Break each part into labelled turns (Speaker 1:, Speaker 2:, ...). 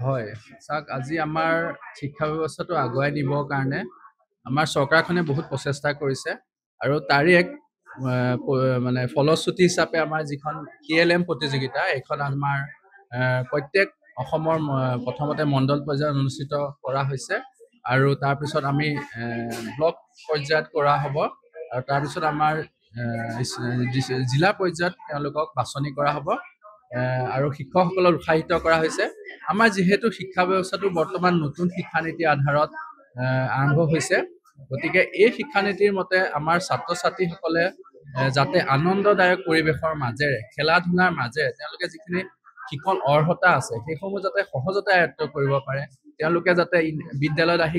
Speaker 1: হয় চাওক আজি আমাৰ শিক্ষা ব্যৱস্থাটো আগুৱাই নিবৰ কাৰণে আমাৰ চৰকাৰখনে বহুত প্ৰচেষ্টা কৰিছে আৰু তাৰে এক মানে ফলশ্ৰুতি হিচাপে আমাৰ যিখন TLM প্ৰতিযোগিতা এইখন আমাৰ প্ৰত্যেক অসমৰ প্ৰথমতে মণ্ডল পৰ্যায়ত অনুষ্ঠিত কৰা হৈছে আৰু তাৰপিছত আমি ব্লক পৰ্যায়ত কৰা হ'ব আৰু তাৰপিছত আমাৰ জিলা পৰ্যায়ত তেওঁলোকক বাছনি কৰা হ'ব আৰু শিক্ষকসকলক উৎসাহিত কৰা হৈছে আমাৰ যিহেতু শিক্ষা ব্যৱস্থাটো বৰ্তমান নতুন শিক্ষানীতিৰ আধাৰত আৰম্ভ হৈছে গতিকে এই শিক্ষানীতিৰ মতে আমাৰ ছাত্ৰ ছাত্ৰীসকলে যাতে আনন্দদায়ক পৰিৱেশৰ মাজেৰে খেলা ধূলাৰ মাজেৰে তেওঁলোকে যিখিনি শিকন অৰ্হতা আছে সেইসমূহ যাতে সহজতে আয়ত্ব কৰিব পাৰে তেওঁলোকে যাতে বিদ্যালয়ত আহি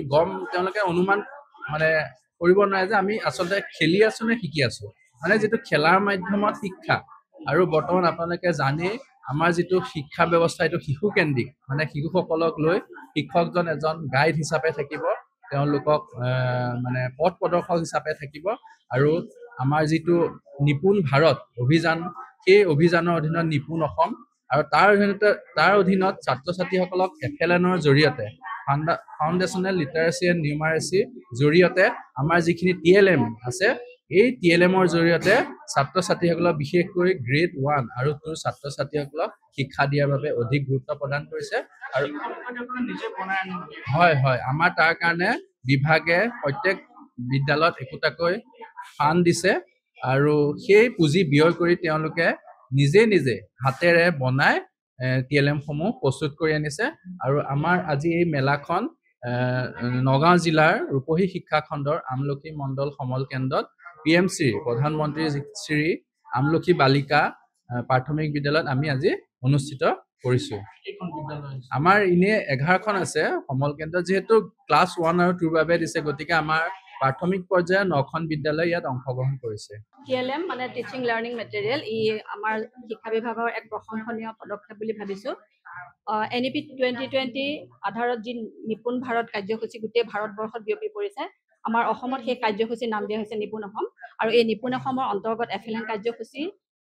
Speaker 1: তেওঁলোকে অনুমান মানে কৰিব নোৱাৰে যে আমি আচলতে খেলি আছো নে শিকি আছো মানে যিটো খেলাৰ মাধ্যমত শিক্ষা আৰু বৰ্তমান আপোনালোকে জানেই আমাৰ যিটো শিক্ষা ব্যৱস্থা এইটো শিশুকেন্দ্ৰিক মানে শিশুসকলক লৈ শিক্ষকজন এজন গাইড হিচাপে থাকিব তেওঁলোকক মানে পথ প্ৰদৰ্শক হিচাপে থাকিব আৰু আমাৰ যিটো নিপুণ ভাৰত অভিযান সেই অভিযানৰ অধীনত নিপুণ অসম আৰু তাৰ অধীনত ছাত্ৰ ছাত্ৰীসকলক FLNৰ জৰিয়তে ফাউণ্ডেশ্যনেল লিটাৰেচি এণ্ড নিউমাৰেচিৰ জৰিয়তে আমাৰ যিখিনি TLM আছে এই TLMৰ জৰিয়তে ছাত্ৰ ছাত্ৰীসকলক বিশেষকৈ গ্ৰেড 1 আৰু 2 ছাত্ৰ ছাত্ৰীসকলক শিক্ষা দিয়াৰ বাবে অধিক গুৰুত্ব প্ৰদান কৰিছে আৰু হয় হয় আমাৰ তাৰ কাৰণে বিভাগে প্ৰত্যেক বিদ্যালয়ত একোটাকৈ ফাণ্ড দিছে আৰু সেই পুঁজি ব্যয় কৰি তেওঁলোকে নিজে নিজে হাতেৰে বনাই TLM সমূহ প্ৰস্তুত কৰি আনিছে আৰু আমাৰ আজি এই মেলাখন নগাঁও জিলাৰ ৰূপহী শিক্ষা খণ্ডৰ আমলখি মণ্ডল সমল কেন্দ্ৰত PMC প্ৰধানমন্ত্ৰী শ্ৰী আমলখি বালিকা প্ৰাথমিক বিদ্যালয়ত আমি আজি অনুষ্ঠিত কৰিছো আমাৰ ইনে 11খন আছে সমল কেন্দ্ৰ যেহেতু ক্লাছ 1 আৰু 2 বাবে দিছে গতিকে আমাৰ প্ৰাথমিক পৰ্যায়ৰ 9খন বিদ্যালয় ইয়াত অংশগ্ৰহণ কৰিছে
Speaker 2: TLM মানে টিচিং লাৰ্নিং মেটেৰিয়েল ই আমাৰ শিক্ষা বিভাগৰ এক প্ৰশংসনীয় পদক্ষেপ বুলি ভাবিছো NEP 2020 আধাৰত যি নিপুণ ভাৰত কাৰ্যসূচী গোটেই ভাৰতবৰ্ষত বিয়পি পৰিছে আমাৰ অসমত সেই কাৰ্যসূচীৰ নাম দিয়া হৈছে নিপুণ অসম আৰু এই নিপুণ অসমৰ অন্তৰ্গত FLN কাৰ্যসূচী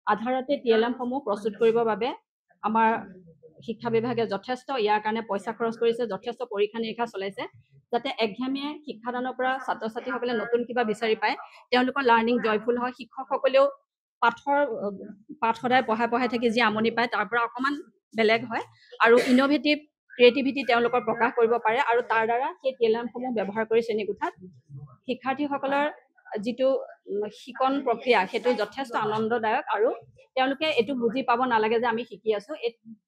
Speaker 2: আধাৰতে TLM সমূহ প্ৰস্তুত কৰিবৰ বাবে আমাৰ শিক্ষা বিভাগে যথেষ্ট ইয়াৰ কাৰণে পইচা খৰচ কৰিছে যথেষ্ট পৰীক্ষা নিৰীক্ষা চলাইছে যাতে একঘামীয়ে শিক্ষাদানৰ পৰা ছাত্ৰ ছাত্ৰীসকলে নতুন কিবা বিচাৰি পায় তেওঁলোকৰ লাৰ্নিং জয়ফুল হয় শিক্ষকসকলেও পাঠ সদায় পঢ়াই থাকি যি আমনি পায় তাৰ পৰা অকণমান বেলেগ হয় আৰু ইনোভেটিভ ক্ৰিয়েটিভিটি তেওঁলোকৰ প্ৰকাশ কৰিব পাৰে আৰু তাৰ দ্বাৰা সেই TLM সমূহ ব্যৱহাৰ কৰি শ্ৰেণীকোঠাত শিক্ষাৰ্থীসকলৰ যিটো শিকন প্ৰক্ৰিয়া সেইটো যথেষ্ট আনন্দদায়ক আৰু তেওঁলোকে এইটো বুজি পাব নালাগে যে আমি শিকি আছো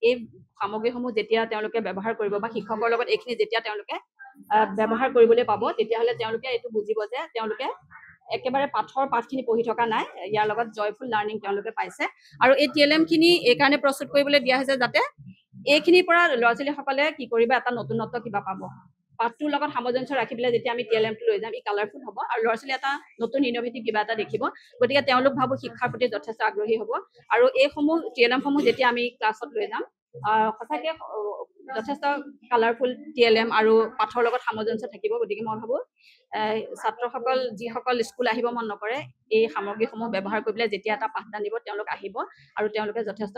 Speaker 2: এই সামগ্ৰীসমূহ যেতিয়া তেওঁলোকে ব্যৱহাৰ কৰিব বা শিক্ষকৰ লগত এইখিনি যেতিয়া তেওঁলোকে ব্যৱহাৰ কৰিবলৈ পাব তেতিয়াহ'লে তেওঁলোকে এইটো বুজিব যে তেওঁলোকে একেবাৰে পাঠখিনি পঢ়ি থকা নাই ইয়াৰ লগত জয়ফুল লাৰ্নিং তেওঁলোকে পাইছে আৰু এই TLM খিনি এই কাৰণে প্ৰস্তুত কৰিবলৈ দিয়া হৈছে যাতে এইখিনিৰ পৰা ল'ৰা ছোৱালীসকলে কি কৰিবা এটা নতুনত্ব কিবা পাব পাঠটোৰ লগত সামঞ্জস্য ৰাখি পেলাই যেতিয়া আমি TLM টো লৈ যাম ই কালাৰফুল হ'ব আৰু ল'ৰা ছোৱালী এটা নতুন ইনোভেটিভ কিবা এটা দেখিব গতিকে তেওঁলোক ভাবো শিক্ষাৰ প্ৰতি যথেষ্ট আগ্ৰহী হ'ব আৰু এইসমূহ TLM সমূহ যেতিয়া আমি ক্লাছত লৈ যাম সঁচাকে যথেষ্ট কালাৰফুল TLM আৰু পাঠৰ লগত সামঞ্জস্য থাকিব গতিকে মই ভাবো ছাত্ৰসকল যিসকল স্কুল আহিব মন নকৰে এই সামগ্ৰীসমূহ ব্যৱহাৰ কৰি পেলাই যেতিয়া এটা পাঠদান দিব তেওঁলোক আহিব আৰু তেওঁলোকে যথেষ্ট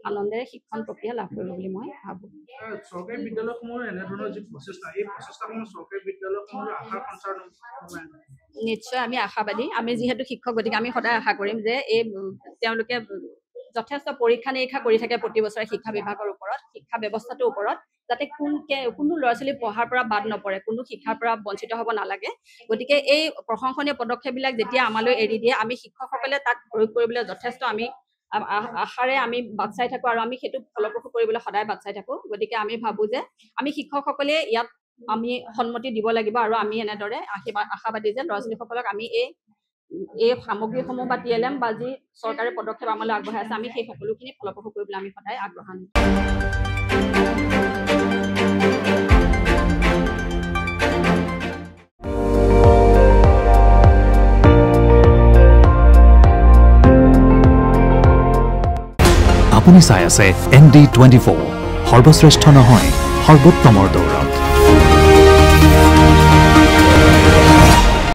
Speaker 2: আনন্দেৰে শিক্ষণ প্ৰক্ৰিয়া লাভ কৰিব বুলি মই ভাবো
Speaker 3: চৰকাৰী বিদ্যালয়সমূহৰ এনেধৰণৰ যি প্ৰচেষ্টা এই প্ৰচেষ্টাসমূহ চৰকাৰী বিদ্যালয়সমূহৰ আশা সঞ্চাৰ
Speaker 2: নিশ্চয় আমি আশাবাদী আমি যিহেতু শিক্ষক গতিকে আমি সদায় আশা কৰিম যে এই তেওঁলোকে যথেষ্ট পৰীক্ষা নিৰীক্ষা কৰি থাকে প্ৰতি বছৰে শিক্ষা বিভাগৰ ওপৰত শিক্ষা ব্যৱস্থাটোৰ ওপৰত যাতে কোনো ল'ৰা ছোৱালী পঢ়াৰ পৰা বাদ নপৰে কোনো শিক্ষাৰ পৰা বঞ্চিত হ'ব নালাগে গতিকে এই প্ৰশংসনীয় পদক্ষেপবিলাক যেতিয়া আমালৈ এৰি দিয়ে আমি শিক্ষকসকলে তাক প্ৰয়োগ কৰিবলৈ যথেষ্ট আমি আশাৰে আমি বাট চাই থাকোঁ আৰু আমি সেইটো ফলপ্ৰসূ কৰিবলৈ সদায় বাট চাই থাকোঁ গতিকে আমি ভাবোঁ যে আমি শিক্ষকসকলে ইয়াত আমি সন্মতি দিব লাগিব আৰু আমি এনেদৰে আশাবাদী যে ল'ৰা ছোৱালীসকলক আমি এই সামগ্ৰীসমূহ বা TLM বা যি চৰকাৰে পদক্ষেপ আমালৈ আগবঢ়াই আছে আমি সেই সকলোখিনি ফলপ্ৰসূ কৰিবলৈ আমি সদায় আগ্ৰহান্বিত
Speaker 4: আপুনি চাই আছে ND24 সৰ্বশ্ৰেষ্ঠ নহয় সৰ্বোত্তমৰ দৌৰ